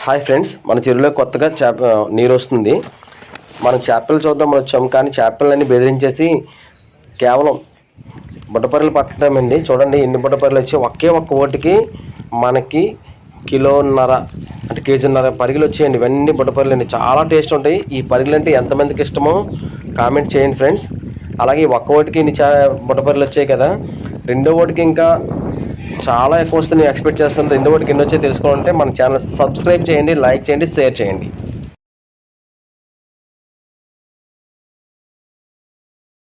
Hi friends, మన చెరువులో కొత్తగా నీరు వస్తుంది. మనం చేపలు చూద్దామని వచ్చాము, కానీ చేపలన్నీ బెదిరించేసి కేవలం బుట్టపర్రెలు పట్టడమండి. చూడండి ఎన్ని బుట్టపర్రెలు వచ్చి ఒక్క ఓటికి మనకి కిలోన్నర అంటే కేజీన్నర పరిగెలు వచ్చాయండి. ఇవన్నీ బుట్టపర్రెలు అండి, చాలా టేస్ట్ ఉంటాయి. ఈ పరిగెలు అంటే ఎంతమందికి ఇష్టమో కామెంట్ చేయండి ఫ్రెండ్స్. అలాగే ఒక్క ఓటికి ఇన్ని బుట్టపర్రెలు వచ్చాయి కదా, రెండో ఓటికి ఇంకా చాలా ఎక్కువ వస్తుంది ఎక్స్పెక్ట్ చేస్తాను. రెండో ఓటికి ఎన్ని వచ్చాయో తెలుసుకోవాలంటే మన ఛానల్ సబ్స్క్రైబ్ చేయండి, లైక్ చేయండి, షేర్ చేయండి.